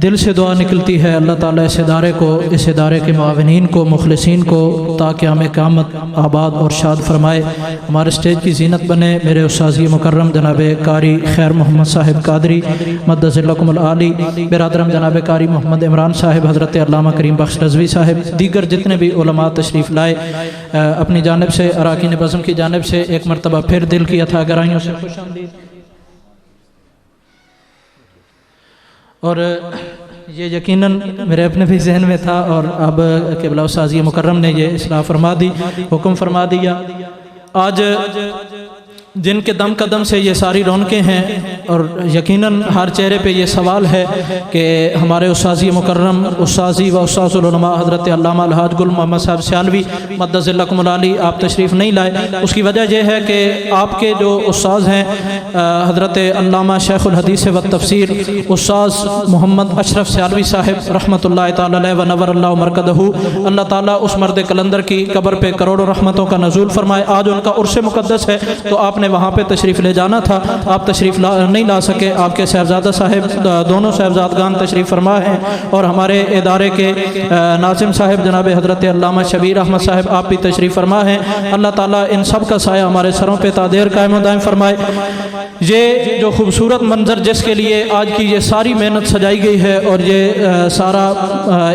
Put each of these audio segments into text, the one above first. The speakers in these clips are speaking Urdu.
دل سے دعا نکلتی ہے اللہ تعالیٰ اس ادارے کو، اس ادارے کے معاونین کو، مخلصین کو تاکہ ہمیں قیامت آباد اور شاد فرمائے، ہمارے اسٹیج کی زینت بنے۔ میرے استاذ مکرم جناب قاری خیر محمد صاحب قادری مدظ لکم العالی، برادرم جناب قاری محمد عمران صاحب، حضرت علامہ کریم بخش رضوی صاحب، دیگر جتنے بھی علماء تشریف لائے، اپنی جانب سے اراکین بزم کی جانب سے ایک مرتبہ پھر دل کی عطا گرائیوں سے خوش آمدید۔ اور یہ یقیناً میرے اپنے بھی ذہن میں تھا، اور اب قبلہ استاذ مکرم نے یہ اصلاح فرما دی، حکم فرما دیا۔ آج جن کے دم قدم سے یہ ساری رونقیں ہیں، اور یقیناً ہر چہرے پہ یہ سوال ہے کہ ہمارے استاذ مکرم، استاذی و استاذ العلماء حضرت علامہ الحاج گل محمد صاحب سیالوی مدظ لکم العالی آپ تشریف نہیں لائے۔ اس کی وجہ یہ ہے کہ آپ کے جو استاذ ہیں حضرت علامہ شیخ الحدیث و تفسیر استاذ محمد اشرف سیالوی صاحب رحمۃ اللہ تعالی علیہ و نور اللہ مرکزہ، اللہ تعالیٰ اس مرد کلندر کی قبر پہ کروڑوں رحمتوں کا نزول فرمائے۔ آج ان کا عرس مقدس ہے، تو آپ نے وہاں پہ تشریف لے جانا تھا، آپ تشریف نہیں لا سکے۔ آپ کے صاحبزادہ صاحب، دونوں صاحبزادگان تشریف فرما ہیں، اور ہمارے ادارے کے ناظم صاحب جناب حضرت علامہ شبیر احمد صاحب آپ بھی تشریف فرما ہیں۔ اللہ تعالیٰ ان سب کا سایہ ہمارے سروں پہ تا دیر قائم و دائم فرمائے۔ یہ جو خوبصورت منظر جس کے لیے آج کی یہ ساری محنت سجائی گئی ہے، اور یہ سارا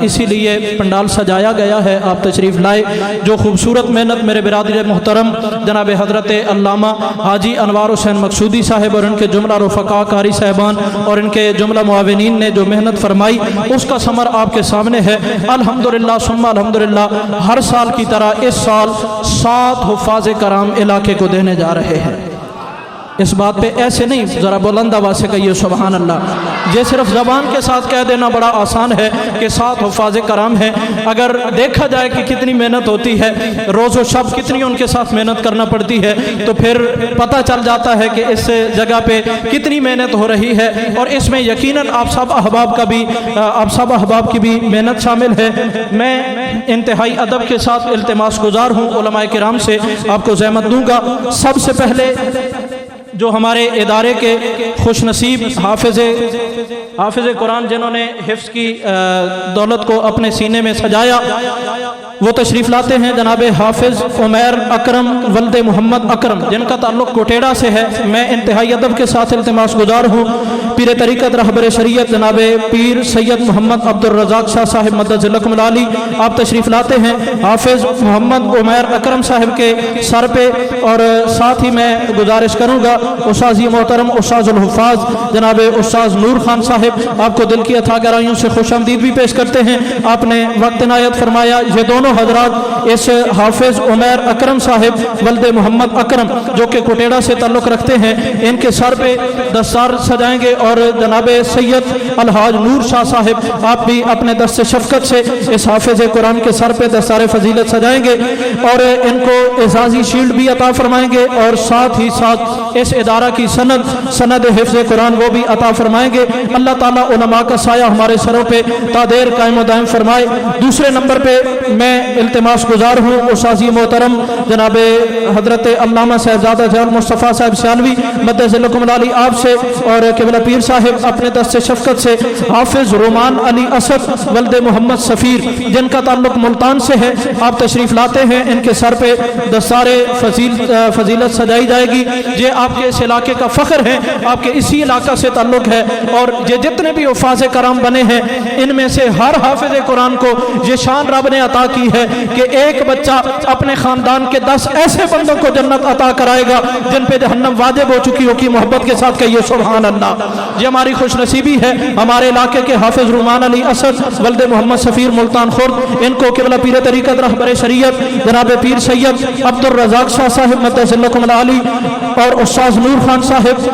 اسی لیے پنڈال سجایا گیا ہے، آپ تشریف لائے۔ جو خوبصورت محنت میرے برادر محترم جناب حضرت علامہ حاجی انوار حسین مقصودی صاحب اور ان کے جملہ رفقا قاری صاحبان اور ان کے جملہ معاونین نے جو محنت فرمائی، اس کا ثمر آپ کے سامنے ہے۔ الحمدللہ ثم الحمدللہ، ہر سال کی طرح اس سال 7 حفاظ کرام علاقے کو دینے جا رہے ہیں۔ اس بات پہ ایسے نہیں، ذرا بلند آواز سے کہیے سبحان اللہ۔ یہ صرف زبان کے ساتھ کہہ دینا بڑا آسان ہے کہ 7 حفاظ کرام ہیں، اگر دیکھا جائے کہ کتنی محنت ہوتی ہے، روز و شب کتنی ان کے ساتھ محنت کرنا پڑتی ہے، تو پھر پتہ چل جاتا ہے کہ اس جگہ پہ کتنی محنت ہو رہی ہے۔ اور اس میں یقیناً آپ سب احباب کی بھی محنت شامل ہے۔ میں انتہائی ادب کے ساتھ التماس گزار ہوں علماء کرام سے، آپ کو زحمت دوں گا۔ سب سے پہلے جو ہمارے ادارے کے خوش نصیب حافظ قرآن جنہوں نے حفظ کی دولت کو اپنے سینے میں سجایا، وہ تشریف لاتے ہیں جناب حافظ عمیر اکرم ولد محمد اکرم، جن کا تعلق کوٹیڑا سے ہے۔ میں انتہائی ادب کے ساتھ التماس گزار ہوں پیر طریقت رہبر شریعت جناب پیر سید محمد عبد الرزاق شاہ صاحب مدظ لکم العالی، آپ تشریف لاتے ہیں حافظ محمد عمیر اکرم صاحب کے سر پہ۔ اور ساتھ ہی میں گزارش کروں گا استاذ محترم استاذ الحفاظ جناب استاذ نور خان صاحب، آپ کو دل کی عطا گرائیوں سے خوش آمدید بھی پیش کرتے ہیں۔ آپ نے وقت عنایت فرمایا۔ یہ دونوں حضرات اس حافظ عمیر اکرم صاحب ولد محمد اکرم جو کہ کوٹیڑا سے تعلق رکھتے ہیں، ان کے سر پہ دستار سجائیں گے، اور جناب سید الحاج نور شاہ صاحب آپ بھی اپنے دست شفقت سے اس حافظ قرآن کے سر پہ دستار فضیلت سجائیں گے، اور ان کو اعزازی شیلڈ بھی عطا فرمائیں گے، اور ساتھ ہی ساتھ اس ادارہ کی سند حفظ قرآن وہ بھی عطا فرمائیں گے۔ اللہ تعالیٰ علماء کا سایہ ہمارے سروں پہ تا دیر قائم و دائم فرمائے۔ دوسرے نمبر پہ میں التماس گزار ہوں استاذ محترم جناب حضرت علامہ صاحبزادہ جلال مصطفیٰ صاحب سیالوی مدظ لکم العالی آپ سے، اور قبلہ پیر صاحب اپنے دست شفقت سے حافظ رومان علی اسد ولد محمد سفیر، جن کا تعلق ملتان سے ہے، آپ تشریف لاتے ہیں۔ ان کے سر پہ دستار فضیلت سجائی جائے گی۔ یہ آپ کے اس علاقے کا فخر ہے، آپ کے اسی علاقہ سے تعلق ہے، اور یہ جتنے بھی حفاظ کرام بنے ہیں، ان میں سے ہر حافظ قرآن کو یہ شان رب نے عطا کی ہے کہ ایک بچہ اپنے خاندان کے 10 ایسے بندوں کو جنت عطا کرائے گا جن پہ جہنم واجب ہو چکی ہو۔ کی محبت کے ساتھ کہیے سبحان اللہ۔ یہ ہماری خوش نصیبی ہے۔ ہمارے علاقے کے حافظ رومان علی اسد ولد محمد سفیر ملتان خورد، ان کو قبلہ پیر طریقت رہبر شریعت جناب پیر سید عبد الرزاق شاہ صاحب مدظ لکم العالی اور استاذ نور خان صاحب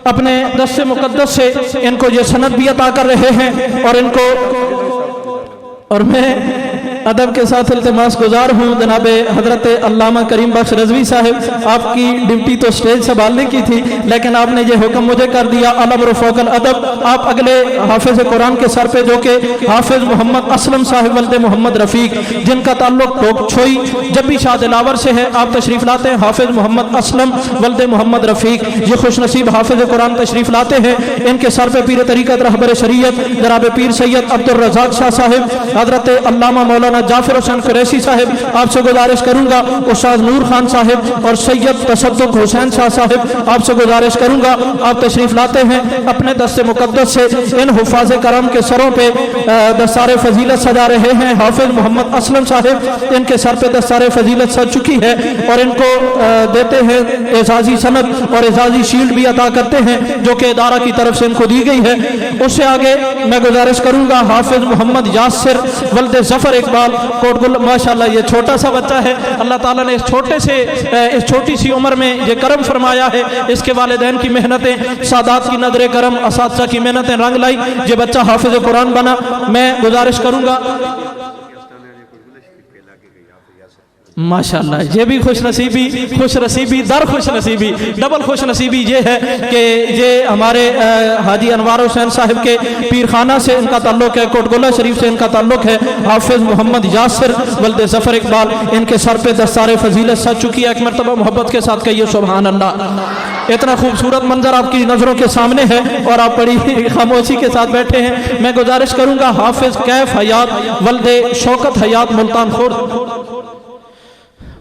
اپنے دست مقدس سے ان کو یہ سند بھی عطا کر رہے ہیں، اور ان کو، اور میں ادب کے ساتھ التماس گزار ہوں جناب حضرت علامہ کریم بخش رضوی صاحب، آپ کی ڈیوٹی تو سٹیج سنبھالنے کی تھی، لیکن آپ نے یہ حکم مجھے کر دیا الامر فوق الادب، آپ اگلے حافظ قرآن کے سر پہ جو کہ حافظ محمد اسلم صاحب ولد محمد رفیق جن کا تعلق ٹوک چھوئی جبی شاہ دلاور سے ہے، آپ تشریف لاتے ہیں حافظ محمد اسلم ولد محمد رفیق، یہ خوش نصیب حافظ قرآن تشریف لاتے ہیں، ان کے سر پہ پیر طریقت رہبر شریعت جناب پیر سید عبد الرزاق شاہ صاحب، حضرت علامہ مولانا جعفر حسین قریشی صاحب، آپ سے گزارش کروں گا استاد نور خان صاحب اور سید تصدق حسین شاہ صاحب، آپ سے گزارش کروں گا آپ تشریف لاتے ہیں اپنے دست مقدس سے ان حفاظ کرم کے سروں پہ دستار فضیلت سجا رہے ہیں، حافظ محمد اسلم صاحب ان کے سر پہ دستار فضیلت سج چکی ہے اور ان کو دیتے ہیں اعزازی سند اور اعزازی شیلڈ بھی عطا کرتے ہیں جو کہ ادارہ کی طرف سے ان کو دی گئی ہے۔ اس سے آگے میں گزارش کروں گا حافظ محمد یاسر ولد ظفر اقبال کوٹ گل، ماشاءاللہ یہ چھوٹا سا بچہ ہے، اللہ تعالیٰ نے اس چھوٹی سی عمر میں یہ کرم فرمایا ہے، اس کے والدین کی محنتیں، سادات کی نظر کرم، اساتذہ کی محنتیں رنگ لائی، یہ بچہ حافظ قرآن بنا۔ میں گزارش کروں گا ماشاءاللہ یہ بھی خوش نصیبی در خوش نصیبی ڈبل خوش نصیبی یہ ہے کہ یہ ہمارے حاجی انوار حسین صاحب کے پیر خانہ سے ان کا تعلق ہے، کوٹ گولہ شریف سے ان کا تعلق ہے، حافظ محمد یاسر ولد ظفر اقبال ان کے سر پہ دستار فضیلت سج چکی ہے، ایک مرتبہ محبت کے ساتھ کہیے سبحان اللہ۔ اتنا خوبصورت منظر آپ کی نظروں کے سامنے ہے اور آپ بڑی خاموشی کے ساتھ بیٹھے ہیں۔ میں گزارش کروں گا حافظ کیف حیات ولد شوکت حیات ملتان خورد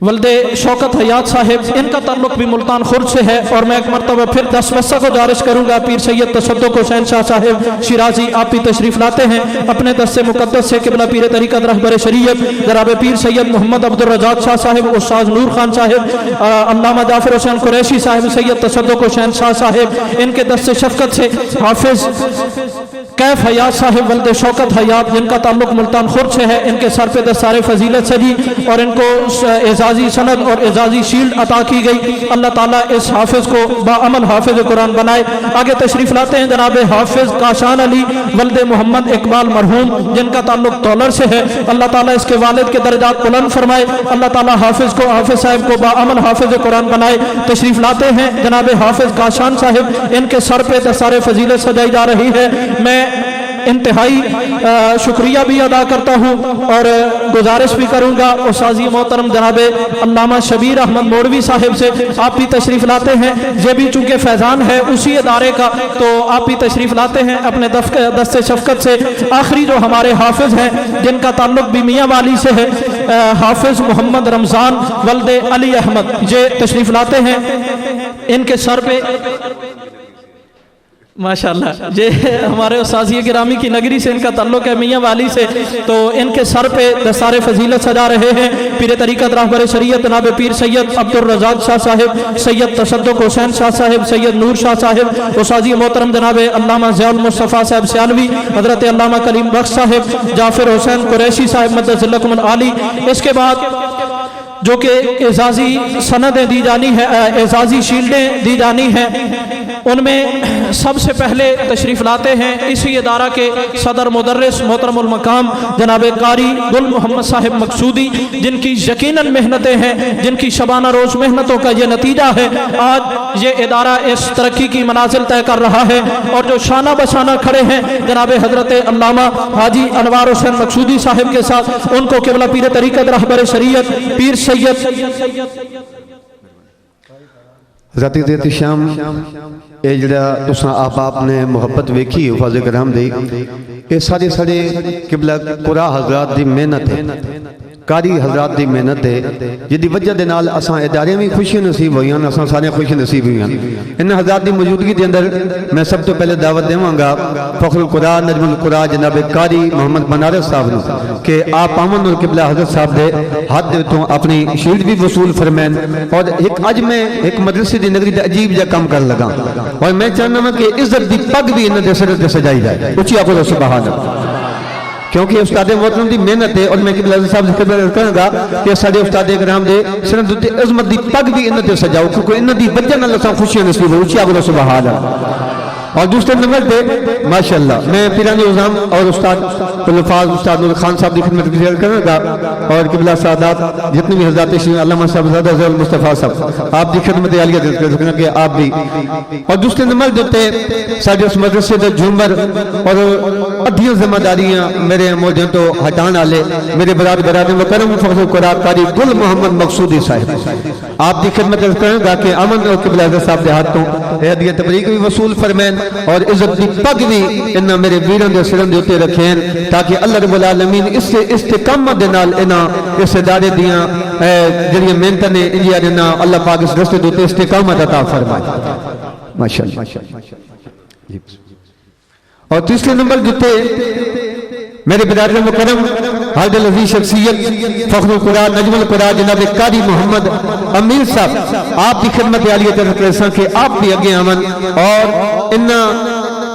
ولد شوکت حیات صاحب ان کا تعلق بھی ملتان خورد سے ہے، اور میں ایک مرتبہ پھر 10 وسہ کو گزارش کروں گا پیر سید تصدق حسین شاہ صاحب شیرازی، آپ بھی تشریف لاتے ہیں اپنے دست مقدس سے، قبلہ پیر طریقت رہبر شریعت جناب پیر سید محمد عبد الرزاق شاہ صاحب، استاد نور خان صاحب، علامہ جعفر حسین قریشی صاحب، سید تصدق حسین شاہ صاحب ان کے دست شفقت سے حافظ کیف حیات صاحب ولد شوکت حیات جن کا تعلق ملتان خورد سے ہے، ان کے سر پہ دستار فضیلت سجی اور ان کو اعزازی سند اور اعزازی شیلڈ عطا کی گئی۔ اللہ تعالیٰ اس حافظ کو باعمل حافظ قرآن بنائے۔ آگے تشریف لاتے ہیں جناب حافظ کاشان علی ولد محمد اقبال مرحوم جن کا تعلق تولر سے ہے، اللہ تعالیٰ اس کے والد کے درجات بلند فرمائے، اللہ تعالیٰ حافظ صاحب کو باعمل حافظ قرآن بنائے۔ تشریف لاتے ہیں جناب حافظ کاشان صاحب ان کے سر پہ دستار فضیلت سجائی جا رہی ہے۔ میں انتہائی شکریہ بھی ادا کرتا ہوں اور گزارش بھی کروں گا استاذی محترم جناب علامہ شبیر احمد موڑوی صاحب سے، آپ بھی تشریف لاتے ہیں، یہ بھی چونکہ فیضان ہے اسی ادارے کا تو آپ بھی تشریف لاتے ہیں اپنے دست شفقت سے۔ آخری جو ہمارے حافظ ہیں جن کا تعلق بھی میاں والی سے ہے، حافظ محمد رمضان ولد علی احمد یہ تشریف لاتے ہیں، ان کے سر پہ ماشاءاللہ یہ ہمارے استاذیہ گرامی کی نگری سے ان کا تعلق ہے میاں والی سے، تو ان کے سر پہ دستار فضیلت سجا رہے ہیں پیر طریقت رہبر شریعت جناب پیر سید عبد الرزاق شاہ صاحب، سید تصدق حسین شاہ صاحب، سید نور شاہ صاحب، استاذیہ محترم جناب علامہ ضیاء المصطفیٰ صاحب سیالوی، حضرت علامہ کریم بخش صاحب، جعفر حسین قریشی صاحب مدد ذلکم العالی۔ اس کے بعد جو کہ اعزازی سندیں دی جانی ہے، اعزازی شیلڈیں دی جانی ہیں، ان میں سب سے پہلے تشریف لاتے ہیں اسی ادارہ کے صدر مدرس محترم المقام جناب قاری گل محمد صاحب مقصودی جن کی یقیناً محنتیں ہیں، جن کی شبانہ روز محنتوں کا یہ نتیجہ ہے آج یہ ادارہ اس ترقی کی منازل طے کر رہا ہے، اور جو شانہ بشانہ کھڑے ہیں جناب حضرت علامہ حاجی انوار حسین مقصودی صاحب کے ساتھ، ان کو قبلہ پیر طریقت رہبر شریعت پیر سید ذاتی دیتی شام اے جڑا تساں آپ نے محبت ویکھی حفاظ کرام دی، اے سارے قبلہ قرآن حضرات دی محنت ہے، قاری حضرات دی محنت ہے، جدی وجہ دے نال اساں ادارے میں خوشی نصیب ہوئی ہیں، اساں سارے خوشی نصیب ہوئی ہیں۔ ان حضرات دی موجودگی دے اندر میں سب تو پہلے دعوت دیواں گا فخر القرآن نجم القرآن جناب قاری محمد بنارس صاحب نو کہ آپ آمن القبلہ حضرت صاحب دے ہاتھ دے تو اپنی شیلڈ بھی وصول فرمائیں، اور اج میں ایک مدرسے دی نگری دا عجیب جا کام کر لگا، اور میں چاہنا ہوں کہ عزت دی پگ بھی انہاں دے سر تے سجائی جائے، اچھی آکھو سبحان اللہ، کیونکہ استاد محترم دی محنت ہے، اور میں قبلہ حضرت صاحب سے خبر کروں گا کہ سارے استاد کرام دے سرند تے عظمت دی پگ بھی انہاں تے سجاؤ، کیونکہ انہاں دی وجہ نال اساں خوشیاں نصیب ہو، اچھی آکھو سبحان اللہ۔ اور دوسرے نمبر پہ ماشاءاللہ میں پیران اعظم اور استاد الفاظ استاد نور خان صاحب کی خدمت کی ذکر کروں گا اور قبلہ سعادات جتنے بھی حضرات تشریف علامہ صاحب زادہ زول مصطفیٰ صاحب آپ کی خدمت عالیہ ذکر کروں کہ آپ بھی اور دوسرے نمبر دیتے ساڈے اس مدرسے دے جھومر اور ادھیاں ذمہ داریاں میرے موجود تو ہٹان والے میرے برادر مکرم فخر القرآن قاری گل محمد مقصودی صاحب آپ کی خدمت کروں گا کہ امن اور قبلہ اعظم صاحب دے ہاتھوں ہدیہ تبریک بھی وصول فرمائیں اور عزت دی پگ بھی انہاں میرے ویران دے سرن دے اوتے رکھیں تاکہ اللہ رب العالمین اس سے استقامت دے نال انہاں اس ادارے دیاں جڑیاں محنتاں نے انجیا دے نال اللہ پاک اس رستے دے اوتے استقامت عطا فرمائے ماشاءاللہ اور تیسرے نمبر دیتے میرے برادر مکرم حاضر العزیز شخصیت فخر القرآن نجم القرآن جناب قاری محمد امیر صاحب آپ کی خدمت عالیہ طرف رساں کہ آپ بھی اگے آمن اور انہاں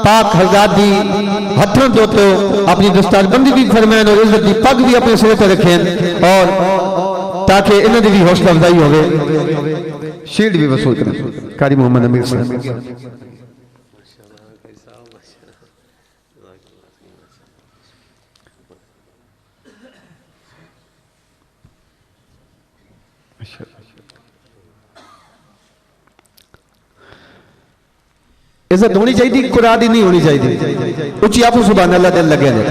پاک حضرات دی ہتھوں دو تو اپنی دستار بندی بھی فرمائیں اور عزت دی پگ بھی اپنے سرے پر رکھیں اور تاکہ انہاں دی بھی حوصلہ افزائی ہوئے شیلڈ بھی وصول کریں قاری محمد امیر صاحب عزت ہونی چاہیے قرآن نہیں ہونی چاہیے اچھی آپ سبحان اللہ دل لگے دے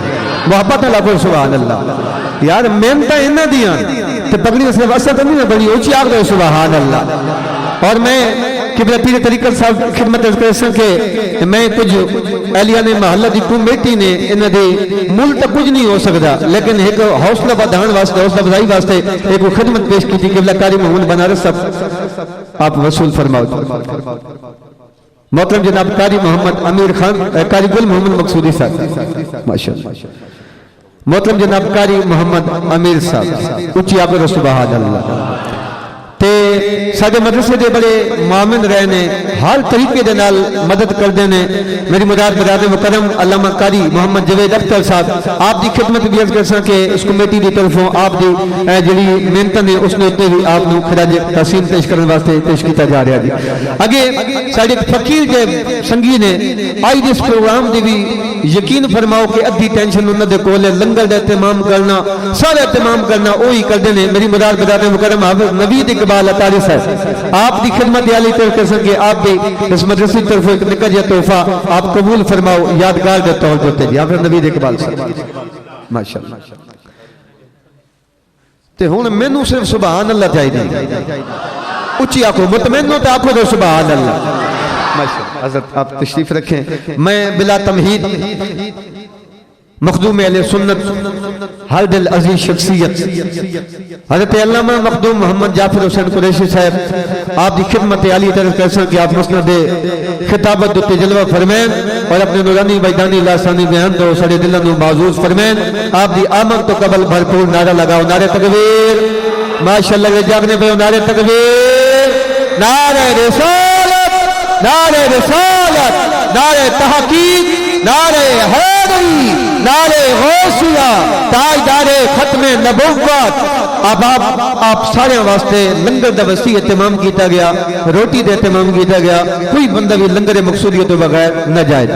محبت اللہ کو سبحان اللہ یار محنت انہاں دیاں تے پگڑی صرف اسد نہیں بنی اچھی آپ دے سبحان اللہ اور میں قبلہ پیر طریقت صاحب خدمت کرساں کہ میں کچھ اہلیہ نے محلہ دی کمیٹی نے انہاں دے مل تک کچھ نہیں ہو سکتا لیکن ایک حوصلہ بدھان واسطے حوصلہ بدھائی واسطے ایک خدمت پیش کی تھی قبلہ قاری محمد بنارس صاحب آپ وصول فرماؤ محترم جناب قاری محمد امیر خان قاری گل محمد مقصودی صاحب ماشاءاللہ محترم جناب قاری محمد امیر صاحب اچھی آپ سبحان اللہ تے ساڈے مدرسے دے بڑے معاون رہے نے ہر طریقے دے نال مدد کر دینے میری مراد برادر مکرم علامہ قاری محمد جوید اختر صاحب آپ دی خدمت بھی عرض کرساں کہ اس کمیٹی دی طرفوں آپ دی جڑی محنت نے اس نے اتنے بھی آپ نو خراج تحسین پیش کرنے واسطے پیش کیتا جا رہا جی اگے ساڈے فقیر جے سنگی نے آئی دس پروگرام دی بھی یقین فرماؤ کہ ادھی ٹینشن انہاں دے کول ہے لنگر دا اہتمام کرنا سارا اہتمام کرنا وہی کردے نے میری مراد برادر مکرم حافظ نوید اقبال اطاری صاحب آپ دی خدمت عالی طرف کر سکے آپ بھی اس مدرسے کی طرف ایک نکا جا تحفہ آپ قبول فرماؤ یادگار دے طور دیتے جی آپ نوید اقبال صاحب ماشاءاللہ تے ہون میں نو صرف سبحان اللہ چاہی دی اچھی آنکھو مطمئنوں تے آنکھو دو سبحان اللہ ماشاءاللہ حضرت آپ تشریف رکھیں میں بلا تمہید مخدوم اہل سنت حاضر العزیز شخصیت حضرت علامہ مخدوم محمد جعفر حسین قریشی صاحب آپ دی خدمت عالی طرف کیسا کہ آپ مسند خطابت دو تجلوہ فرمائیں اور اپنے نورانی بیدانی لاسانی بیان دو سڑے دلن و معزوز فرمائیں آپ دی آمن تو قبل بھرپور نعرہ لگاؤ نعرہ تکبیر ماشاءاللہ کے جاگنے پہ نعرہ تکبیر نعرہ رسالت نعرہ رسالت نعرہ تحقیق نعرہ حیدری نعرہ غوثیہ تاجدار ختم نبوت اب آپ سارے واسطے لنگر دا وسیع اہتمام کیتا گیا روٹی دے اہتمام کیتا گیا کوئی بندہ بھی لنگر مقصودیت تو بغیر نہ جائے